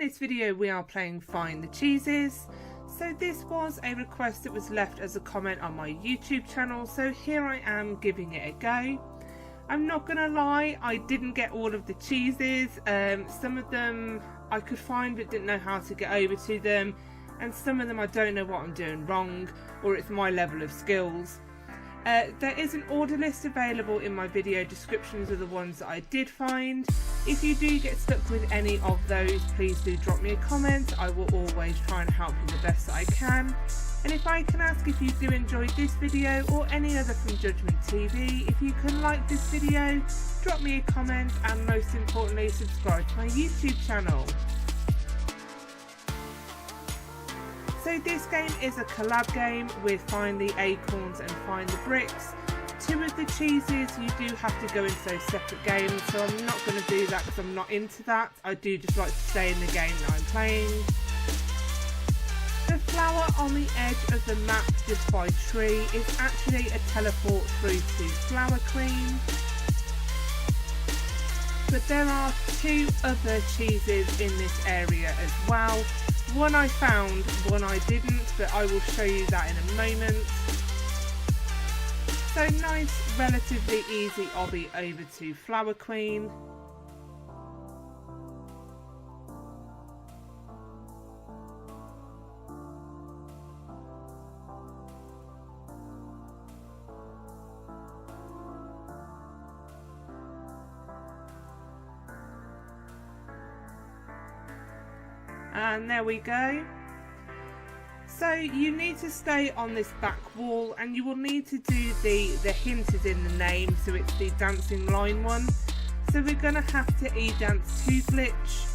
this video we are playing Find the Cheeses. So this was a request that was left as a comment on my YouTube channel, so here I am giving it a go. I'm not gonna lie, I didn't get all of the cheeses. Some of them I could find but didn't know how to get over to them, and some of them I don't know what I'm doing wrong, or it's my level of skills. There is an order list available in my video descriptions of the ones that I did find. If you do get stuck with any of those, please do drop me a comment. I will always try and help you the best that I can. And if I can ask, if you do enjoy this video or any other from JudgementTV, if you can like this video, drop me a comment, and most importantly subscribe to my YouTube channel. So this game is a collab game with Find the Acorns and Find the Bricks. Two of the cheeses you do have to go into those separate games, so I'm not going to do that because I'm not into that. I do just like to stay in the game that I'm playing. The flower on the edge of the map just by tree is actually a teleport through to Flower Queen. But there are two other cheeses in this area as well. One I found, one I didn't, but I will show you that in a moment. So nice, relatively easy obby over to Flower Queen. And there we go. So you need to stay on this back wall, and you will need to do the hint is in the name, so it's the dancing line one. So we're going to have to E-dance to glitch.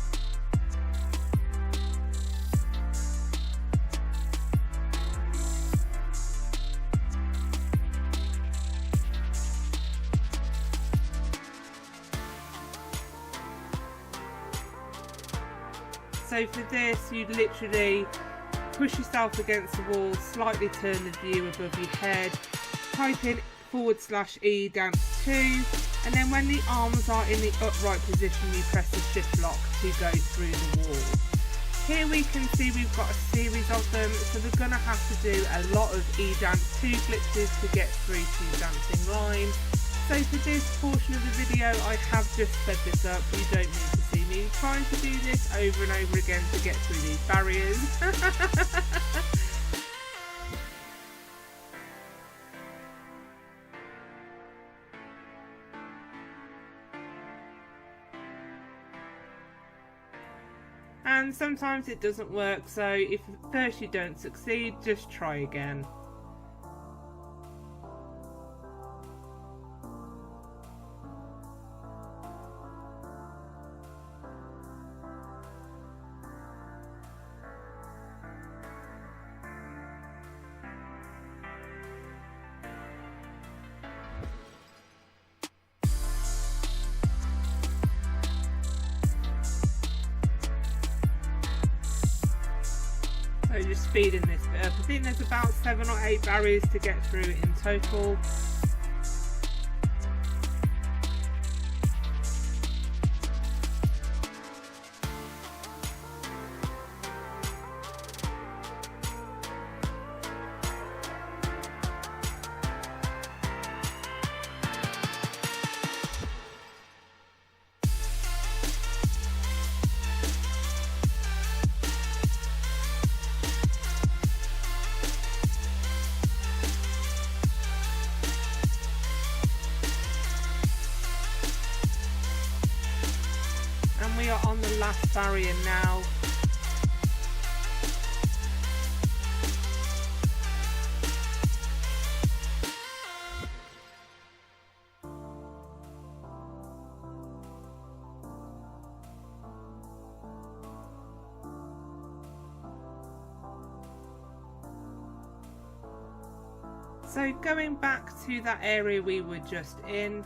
So for this, you literally push yourself against the wall, slightly turn the view above your head, type in /E dance 2, and then when the arms are in the upright position, you press the shift lock to go through the wall. Here we can see we've got a series of them, so we're going to have to do a lot of E dance 2 glitches to get through to dancing line. So for this portion of the video, I have just sped this up. You don't need to see me trying to do this over and over again to get through these barriers. And sometimes it doesn't work, so if at first you don't succeed, just try again. So just speeding this bit up. I think there's about 7 or 8 barriers to get through in total. We are on the last barrier now. So going back to that area we were just in,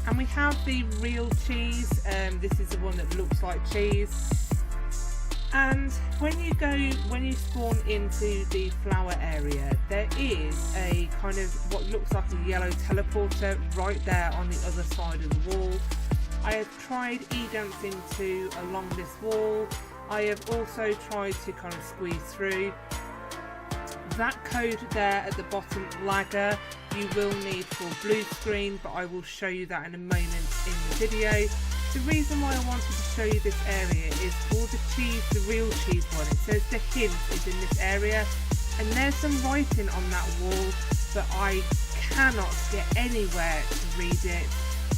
and we have the real cheese. This is the one that looks like cheese. And when you spawn into the flower area, there is a kind of what looks like a yellow teleporter right there on the other side of the wall. I have tried e-dancing to along this wall. I have also tried to kind of squeeze through. That code there at the bottom, lagger, you will need for blue screen, but I will show you that in a moment in the video. The reason why I wanted to show you this area is for the cheese, the real cheese one. It says the hint is in this area, and there's some writing on that wall, but I cannot get anywhere to read it.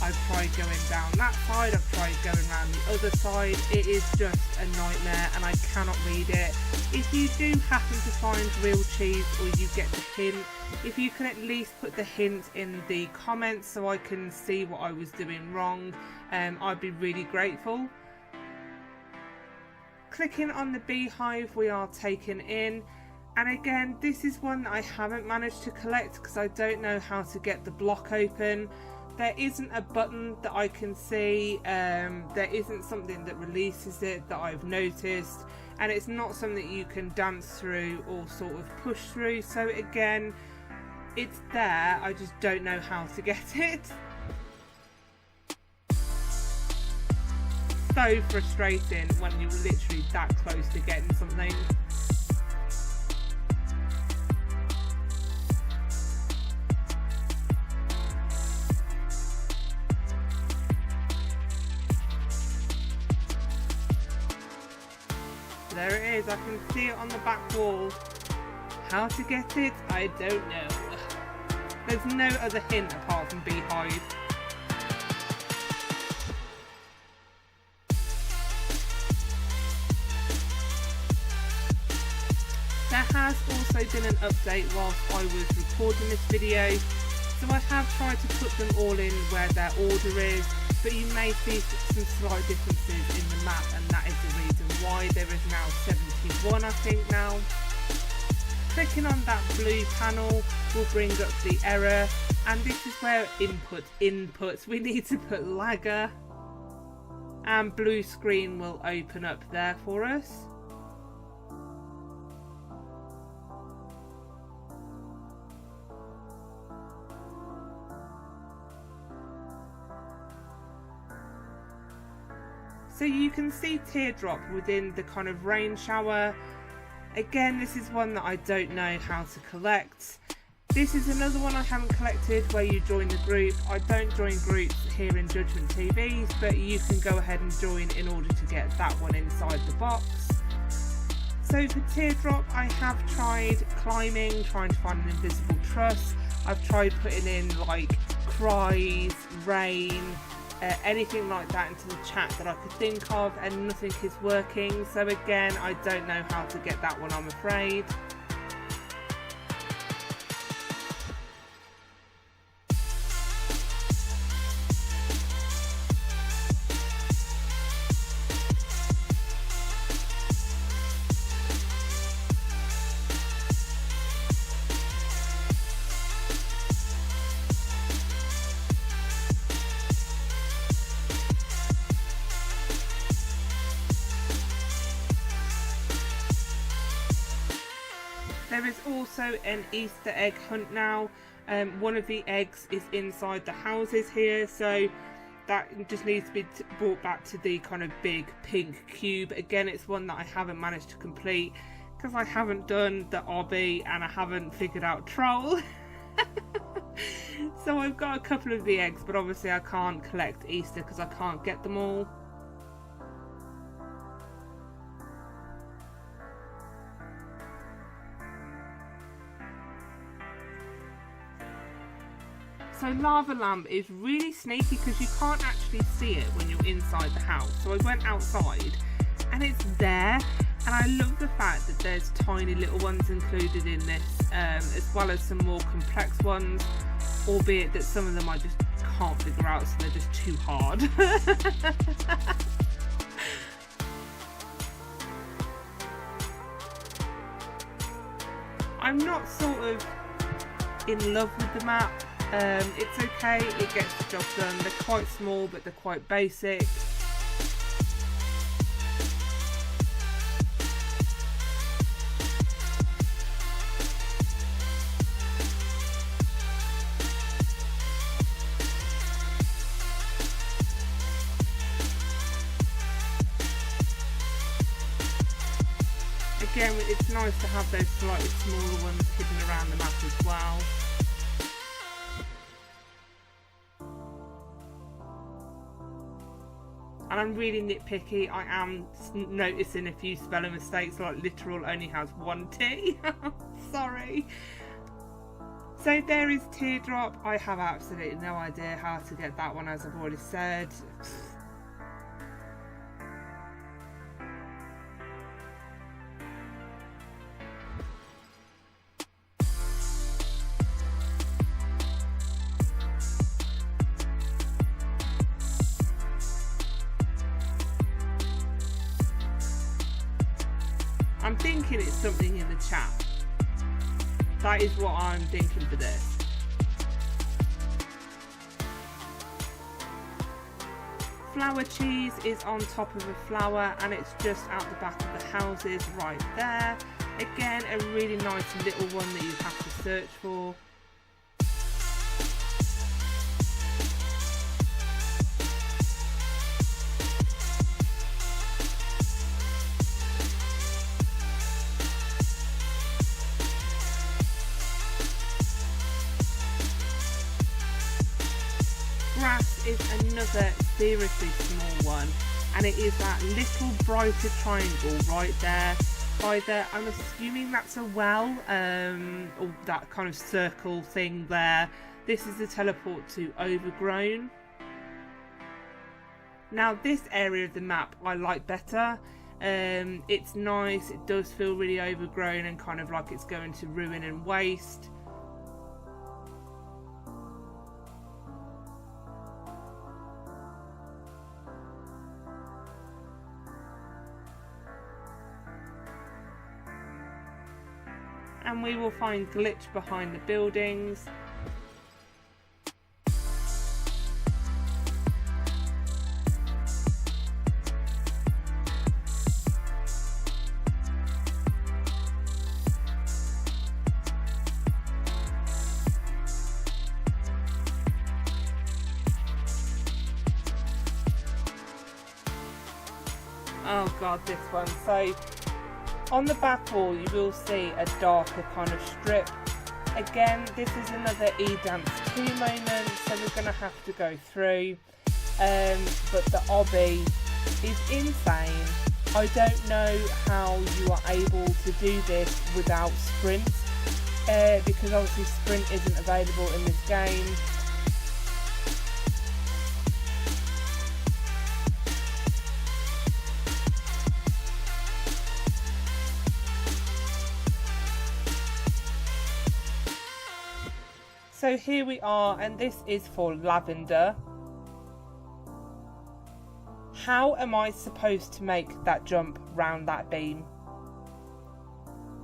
I've tried going down that side, I've tried going around the other side. It is just a nightmare and I cannot read it. If you do happen to find real cheese or you get the hint, if you can at least put the hint in the comments so I can see what I was doing wrong, I'd be really grateful. Clicking on the beehive, we are taken in. And again, this is one that I haven't managed to collect because I don't know how to get the block open. There isn't a button that I can see, there isn't something that releases it that I've noticed, and it's not something you can dance through or sort of push through. So again, it's there, I just don't know how to get it. So frustrating when you're literally that close to getting something. There it is, I can see it on the back wall. How to get it, I don't know. There's no other hint apart from beehive. There has also been an update whilst I was recording this video, so I have tried to put them all in where their order is, but you may see some slight differences in the map, and that is the reason why. There is now 71 I think now. Clicking on that blue panel will bring up the error, and this is where inputs, we need to put lagger, and blue screen will open up there for us. So you can see teardrop within the kind of rain shower. Again, this is one that I don't know how to collect. This is another one I haven't collected where you join the group. I don't join groups here in JudgementTV, but you can go ahead and join in order to get that one inside the box. So for teardrop, I have tried climbing, trying to find an invisible truss. I've tried putting in like cries, rain, anything like that into the chat that I could think of, and nothing is working. So again, I don't know how to get that one, I'm afraid. There is also an Easter egg hunt now. One of the eggs is inside the houses here, so that just needs to be brought back to the kind of big pink cube. Again, it's one that I haven't managed to complete because I haven't done the obby and I haven't figured out troll. So I've got a couple of the eggs, but obviously I can't collect Easter because I can't get them all. So lava lamp is really sneaky because you can't actually see it when you're inside the house. So I went outside and it's there, and I love the fact that there's tiny little ones included in this, as well as some more complex ones, albeit that some of them I just can't figure out, so they're just too hard. I'm not sort of in love with the map. It's okay, it gets the job done. They're quite small, but they're quite basic. again, it's nice to have those slightly smaller ones hidden around the map as well. And I'm really nitpicky. I am noticing a few spelling mistakes, like literal only has one T. Sorry. So there is Teardrop. I have absolutely no idea how to get that one, as I've already said. I'm thinking it's something in the chat. That is what I'm thinking for this. Flower cheese is on top of a flower, and it's just out the back of the houses right there. Again, a really nice little one that you have to search for. Grass is another seriously small one, and it is that little brighter triangle right there by the, I'm assuming that's a well, or that kind of circle thing there. This is the teleport to Overgrown. Now this area of the map I like better. It's nice, it does feel really overgrown and kind of like it's going to ruin and waste. And we will find glitch behind the buildings. Oh god, this one. So on the back wall you will see a darker kind of strip. Again, this is another E-Dance 2 moment, so we're going to have to go through. But the obby is insane. I don't know how you are able to do this without sprint, because obviously sprint isn't available in this game. So here we are, and this is for lavender. How am I supposed to make that jump round that beam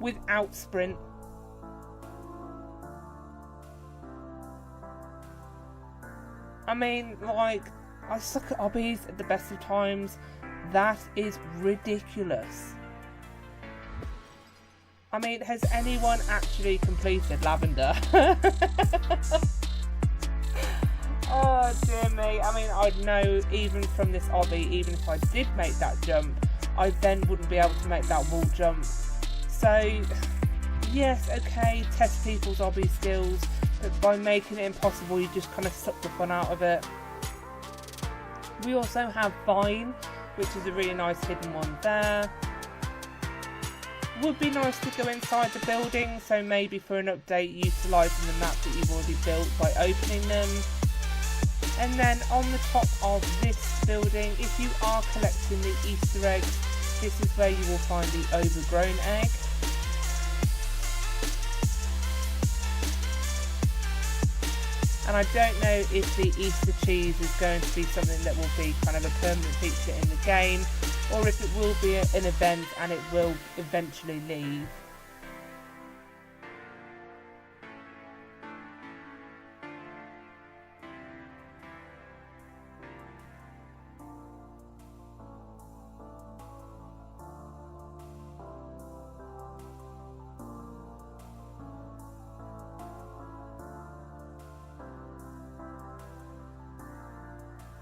without sprint? I mean, like, I suck at obbies at the best of times. That is ridiculous. I mean, has anyone actually completed lavender? Oh dear me. I mean, I'd know even from this obby, even if I did make that jump, I then wouldn't be able to make that wall jump. So, yes, okay, test people's obby skills, but by making it impossible, you just kind of suck the fun out of it. We also have Vine, which is a really nice hidden one there. Would be nice to go inside the building, so maybe for an update utilising the map that you've already built by opening them. And then on the top of this building, if you are collecting the Easter eggs, this is where you will find the Overgrown egg. And I don't know if the Easter cheese is going to be something that will be kind of a permanent feature in the game, or if it will be an event and it will eventually leave.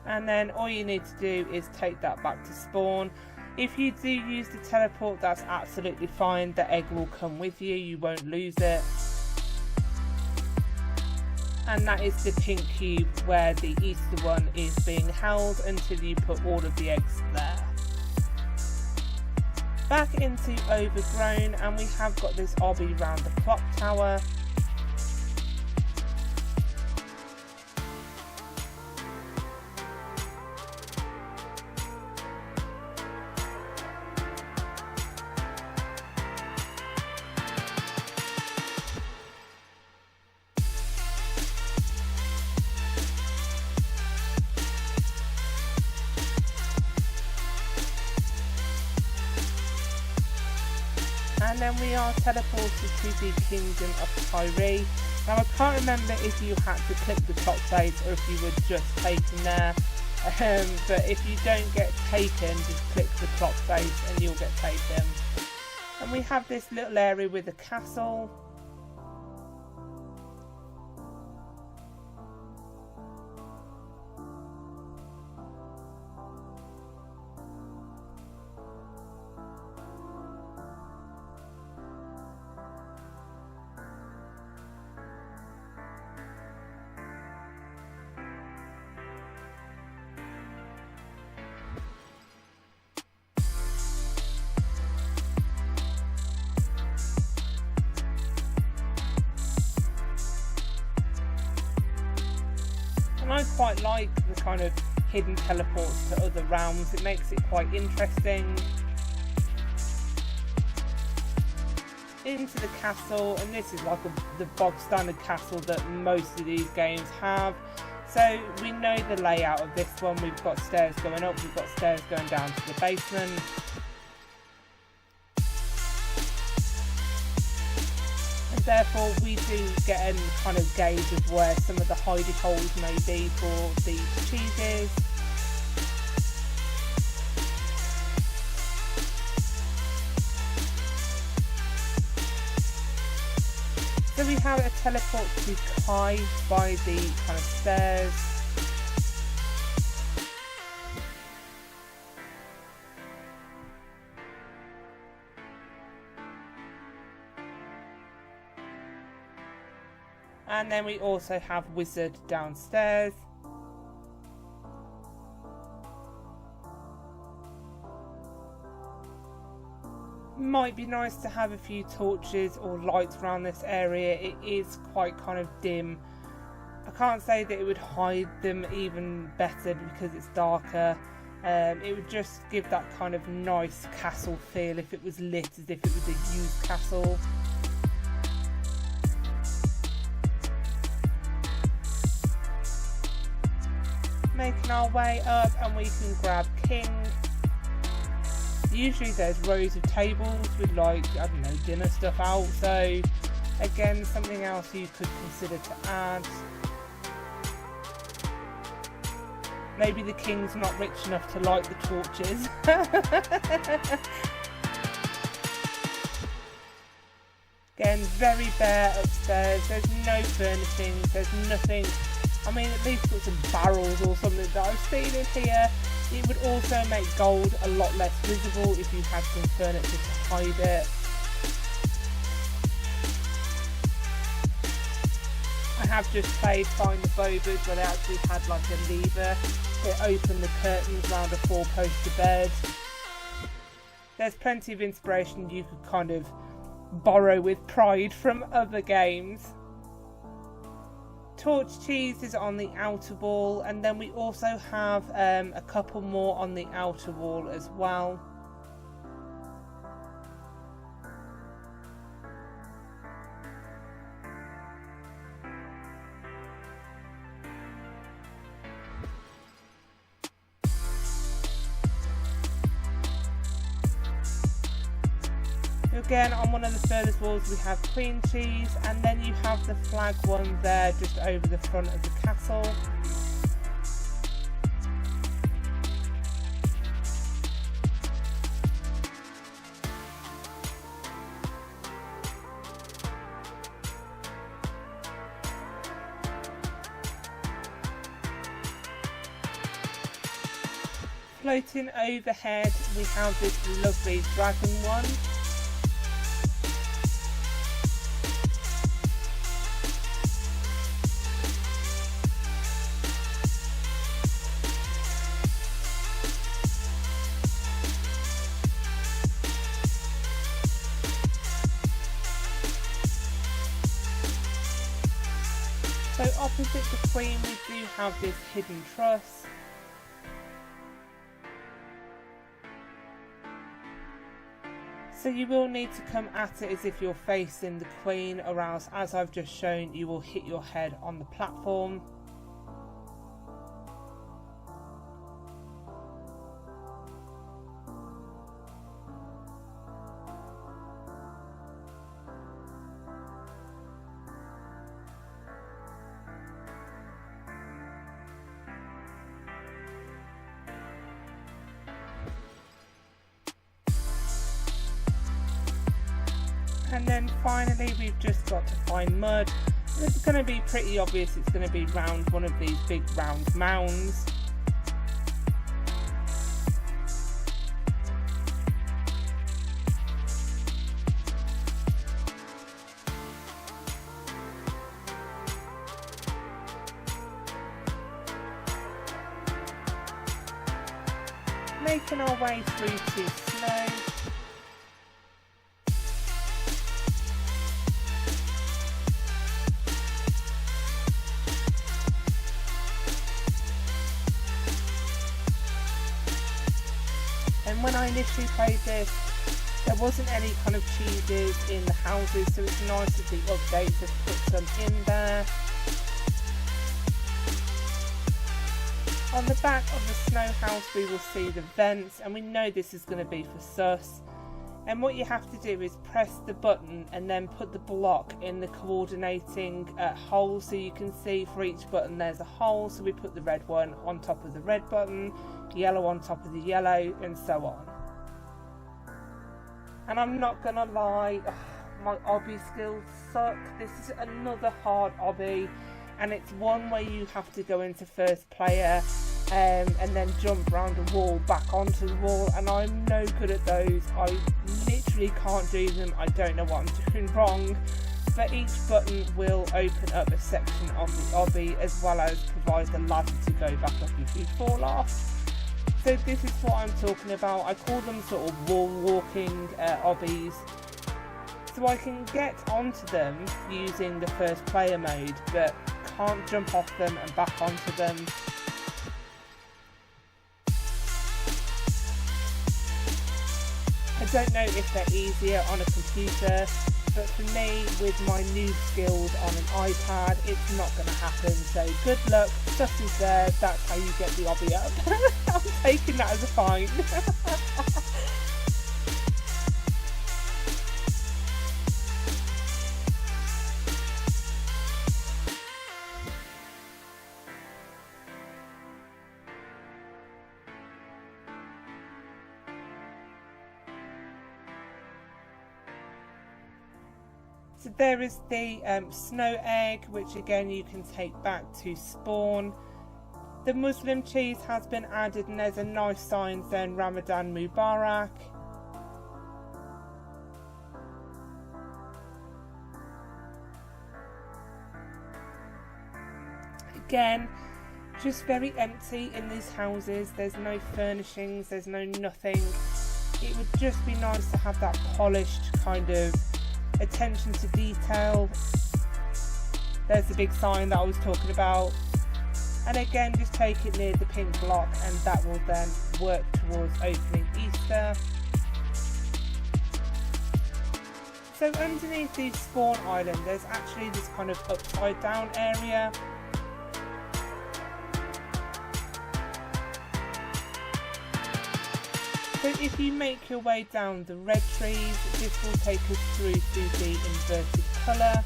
And then all you need to do is take that back to spawn. If you do use the teleport, that's absolutely fine. The egg will come with you, you won't lose it. And that is the pink cube where the Easter one is being held until you put all of the eggs there. Back into Overgrown, and we have got this obby round the clock tower. And then we are teleported to the kingdom of Kyrie. Now I can't remember if you had to click the top base or if you were just taken there. But if you don't get taken, just click the clock base and you'll get taken. And we have this little area with a castle. And I quite like the kind of hidden teleports to other realms, it makes it quite interesting. Into the castle, and this is like the bog standard castle that most of these games have. So we know the layout of this one, we've got stairs going up, we've got stairs going down to the basement. Therefore we do get a kind of gauge of where some of the hidey holes may be for these cheeses. So we have a teleport to Kai by the kind of stairs. And then we also have Wizard downstairs. Might be nice to have a few torches or lights around this area. It is quite kind of dim. I can't say that it would hide them even better because it's darker. It would just give that kind of nice castle feel if it was lit as if it was a used castle. Making our way up, and we can grab King. Usually there's rows of tables with, like, I don't know, dinner stuff out, so again something else you could consider to add. Maybe the King's not rich enough to light the torches. Again, very bare upstairs, there's no furnishings, there's nothing. I mean, at least put some barrels or something that I've seen in here. It would also make gold a lot less visible if you had some furniture to hide it. I have just played Find the Bobas where they actually had like a lever to open the curtains around a 4-poster bed. There's plenty of inspiration you could kind of borrow with pride from other games. Torch cheese is on the outer wall, and then we also have a couple more on the outer wall as well. Again, on one of the furthest walls we have queen cheese, and then you have the flag one there just over the front of the castle. Floating overhead we have this lovely dragon one. So opposite the queen we do have this hidden truss. So you will need to come at it as if you're facing the queen, or else, as I've just shown, you will hit your head on the platform. And then finally we've just got to find mud. It's going to be pretty obvious it's going to be round one of these big round mounds. Making our way through to snow. And when I initially played this, there wasn't any kind of cheeses in the houses, so it's nice that the updates have put some in there. On the back of the snow house we will see the vents, and we know this is going to be for sus. And what you have to do is press the button and then put the block in the coordinating hole, so you can see for each button there's a hole. So we put the red one on top of the red button, yellow on top of the yellow, and so on. And I'm not gonna lie, my obby skills suck. This is another hard obby, and it's one where you have to go into first player and then jump around the wall back onto the wall, and I'm no good at those. I literally can't do them. I don't know what I'm doing wrong. But each button will open up a section of the obby, as well as provide the ladder to go back up if you fall off. So this is what I'm talking about. I call them sort of wall walking obbies. So I can get onto them using the first player mode, but can't jump off them and back onto them. I don't know if they're easier on a computer, but for me, with my noob skills on an iPad, it's not going to happen. So good luck, stuff is there, that's how you get the obby up. I'm taking that as a fine. So there is the snow egg, which again you can take back to spawn. The Muslim cheese has been added, and there's a nice sign saying Ramadan Mubarak. Again, just very empty in these houses. There's no furnishings, there's no nothing. It would just be nice to have that polished kind of attention to detail. There's the big sign that I was talking about, and again just take it near the pink block, and that will then work towards opening Easter. So underneath the spawn island there's actually this kind of upside down area. So if you make your way down the red trees, this will take us through to the inverted colour.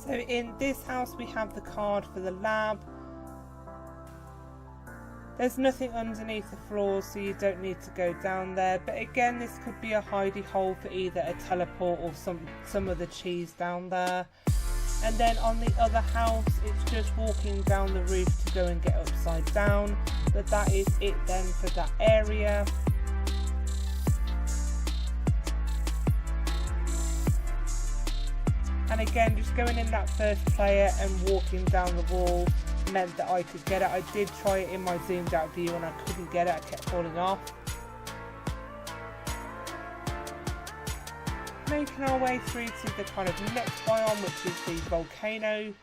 So in this house we have the card for the lab. There's nothing underneath the floor, so you don't need to go down there, but again this could be a hidey hole for either a teleport or some of the cheese down there. And then on the other house it's just walking down the roof to go and get upside down, but that is it then for that area. And again, just going in that first player and walking down the wall meant that I could get it. I did try it in my zoomed out view and I couldn't get it, I kept falling off. Making our way through to the kind of next biome, which is the volcano.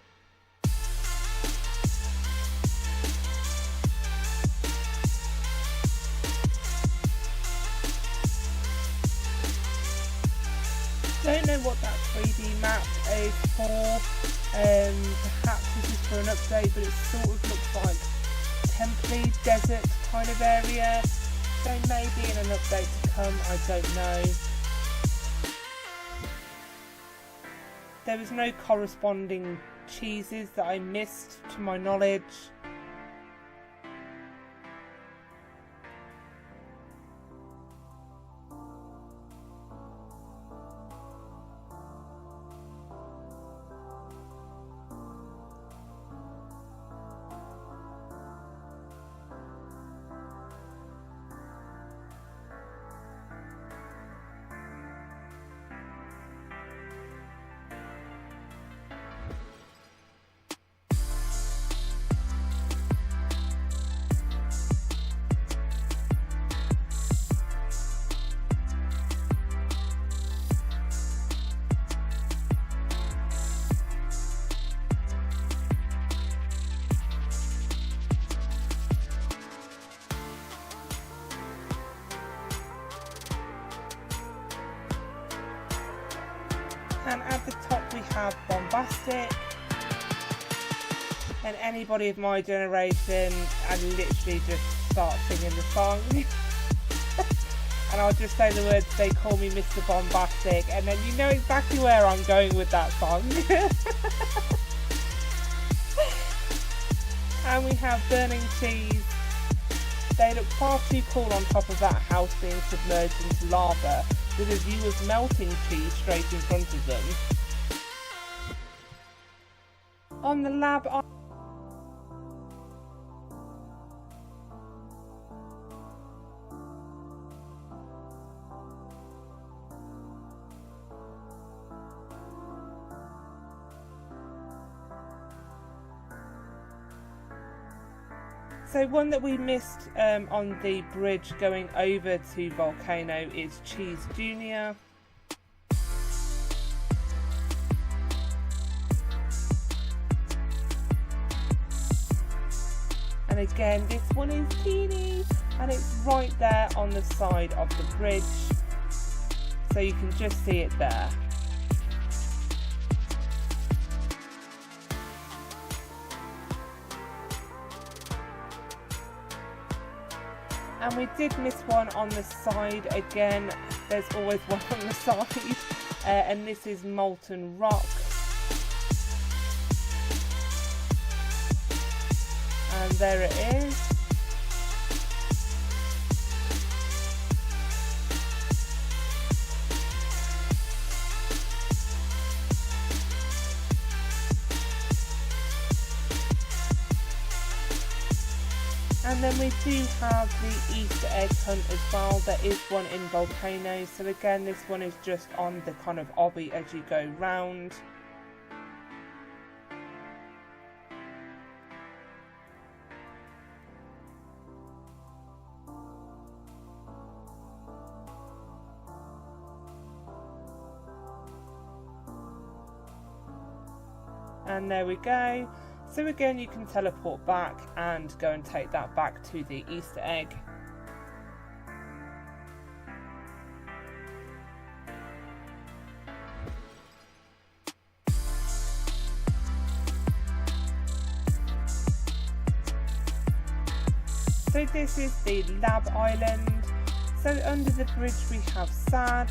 Don't know what that 3D map is for, perhaps this is for an update, but it sort of looks like temporary desert kind of area, so maybe in an update to come, I don't know. There was no corresponding cheeses that I missed to my knowledge. And at the top we have Bombastic, and anybody of my generation, I literally just start singing the song. And I'll just say the words, they call me Mr. Bombastic, and then you know exactly where I'm going with that song. And we have burning cheese. They look far too cool on top of that house being submerged into lava, with a view of melting cheese straight in front of them. On the lab, so one that we missed on the bridge going over to Volcano is Cheese Junior. And again, this one is teeny, and it's right there on the side of the bridge, so you can just see it there. And we did miss one on the side. Again, there's always one on the side, and this is molten rock. And there it is. And then we do have the Easter egg hunt as well. There is one in Volcano. So again, this one is just on the kind of obby as you go round. And there we go. So again, you can teleport back and go and take that back to the Easter egg. So this is the lab island. So under the bridge we have Sad.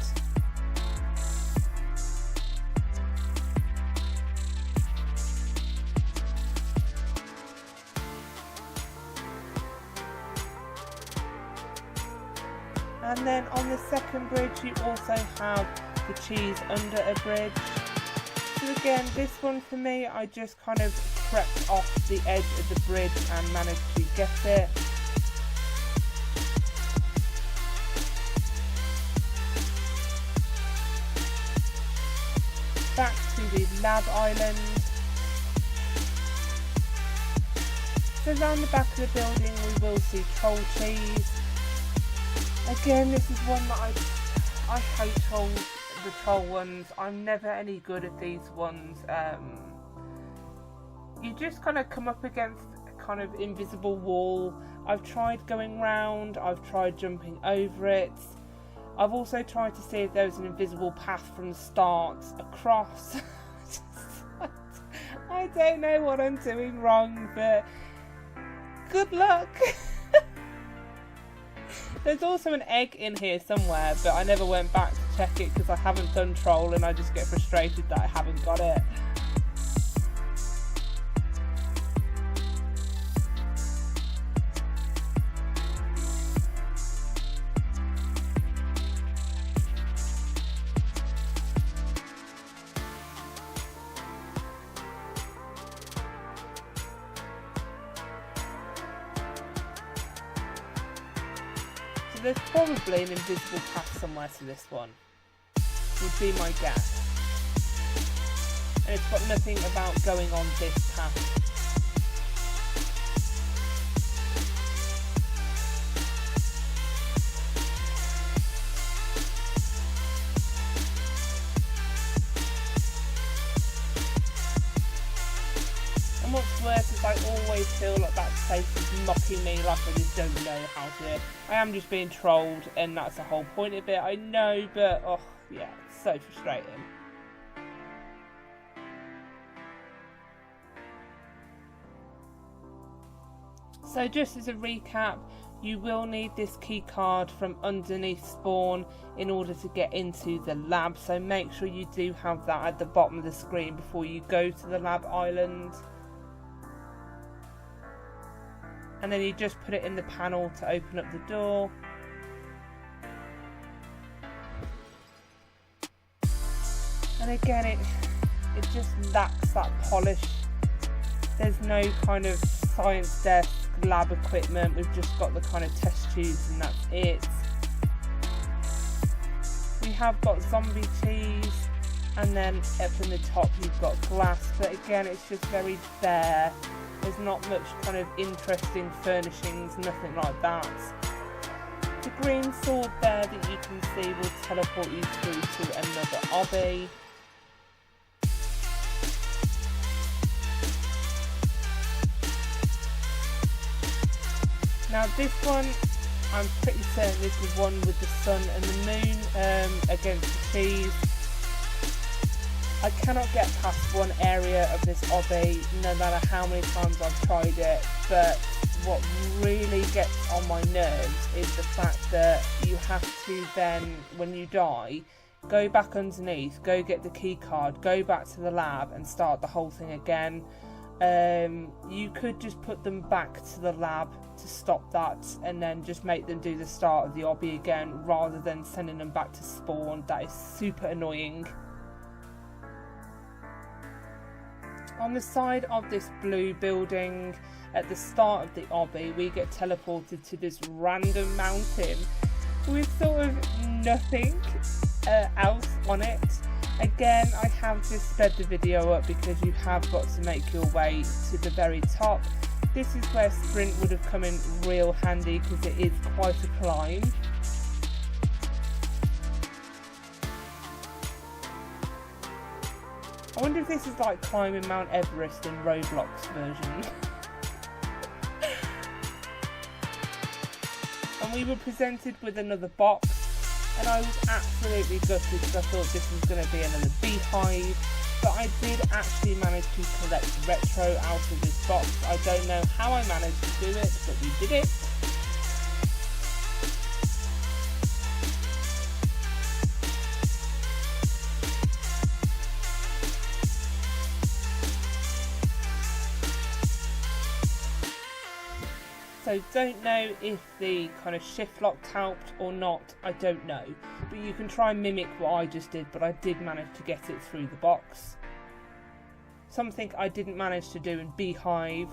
And then on the second bridge you also have the cheese under a bridge. So again, this one for me, I just kind of crept off the edge of the bridge and managed to get it. Back to the lab island. So around the back of the building we will see troll cheese. Again, this is one that I hate the troll ones. I'm never any good at these ones. You just kind of come up against a kind of invisible wall. I've tried going round, I've tried jumping over it. I've also tried to see if there was an invisible path from the start across. I don't know what I'm doing wrong, but good luck. There's also an egg in here somewhere, but I never went back to check it because I haven't done troll and I just get frustrated that I haven't got it. There's probably an invisible path somewhere to this one, would be my guess. And it's got nothing about going on this path. And what's worse is I always feel like that place is mocking me, like I just don't know how to. I am just being trolled, and that's the whole point of it. I know, but oh yeah, it's so frustrating. So just as a recap, you will need this key card from underneath spawn in order to get into the lab. So make sure you do have that at the bottom of the screen before you go to the lab island. And then you just put it in the panel to open up the door. And again, it just lacks that polish. There's no kind of science desk, lab equipment. We've just got the kind of test tubes and that's it. We have got zombie cheese, and then up in the top you've got glass, but again it's just very bare. There's not much kind of interesting furnishings, nothing like that. The green sword there that you can see will teleport you through to another obby. Now this one, I'm pretty certain is the one with the sun and the moon against the cheese. I cannot get past one area of this obby, no matter how many times I've tried it, but what really gets on my nerves is the fact that you have to then, when you die, go back underneath, go get the key card, go back to the lab and start the whole thing again. You could just put them back to the lab to stop that and then just make them do the start of the obby again rather than sending them back to spawn. That is super annoying. On the side of this blue building, at the start of the obby, we get teleported to this random mountain with sort of nothing else on it. Again, I have just sped the video up because you have got to make your way to the very top. This is where sprint would have come in real handy because it is quite a climb. I wonder if this is like climbing Mount Everest in Roblox version. And we were presented with another box, and I was absolutely gutted because I thought this was going to be another beehive, but I did actually manage to collect retro out of this box. I don't know how I managed to do it, but we did it. So so don't know if the kind of shift locked helped or not, I don't know. But you can try and mimic what I just did, but I did manage to get it through the box. Something I didn't manage to do in Beehive.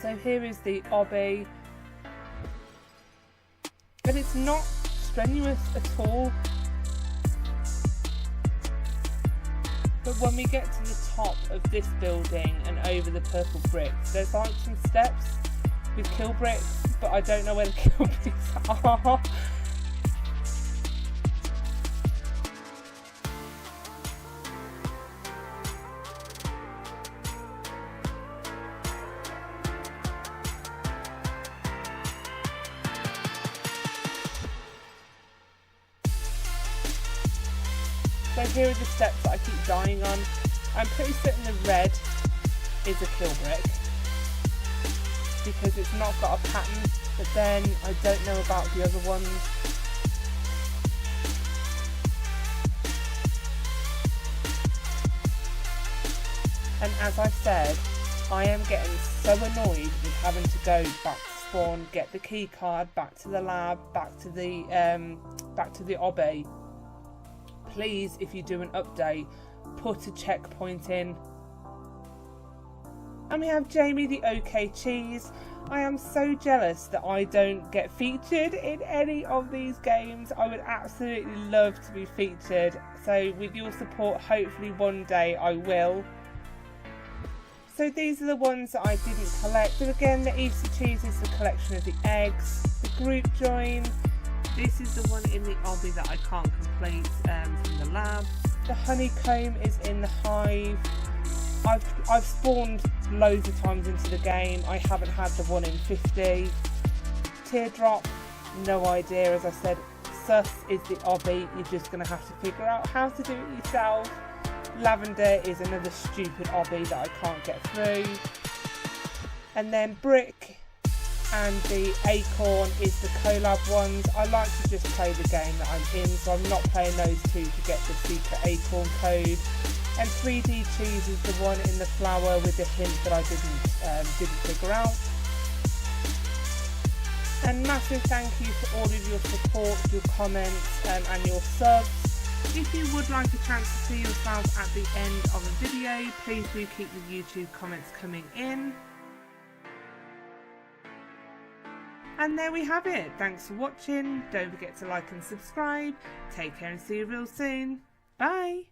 So here is the obby, but it's not strenuous at all. But when we get to the top of this building and over the purple bricks, there's like some steps with kill bricks, but I don't know where the kill bricks are. So here are the steps that I keep dying on. I'm pretty certain the red is a kill brick because it's not got a pattern, but then I don't know about the other ones. And as I said, I am getting so annoyed with having to go back to spawn, get the key card, back to the lab, back to the obby. Please, if you do an update, put a checkpoint in. And we have Jamie the OK Cheese. I am so jealous that I don't get featured in any of these games. I would absolutely love to be featured. So with your support, hopefully one day I will. So these are the ones that I didn't collect. But again, the Easter cheese is the collection of the eggs, the group join. This is the one in the obby that I can't complete from the lab. The honeycomb is in the hive. I've spawned loads of times into the game. I haven't had the one in 50. Teardrop, no idea. As I said, sus is the obby. You're just going to have to figure out how to do it yourself. Lavender is another stupid obby that I can't get through. And then brick and the acorn is the collab ones. I like to just play the game that I'm in, so I'm not playing those two to get the secret acorn code. And 3D cheese is the one in the flower with the hint that I didn't figure out. And massive thank you for all of your support, your comments and your subs. If you would like a chance to see yourself at the end of a video, please do keep the YouTube comments coming in. And there we have it. Thanks for watching. Don't forget to like and subscribe. Take care and see you real soon. Bye.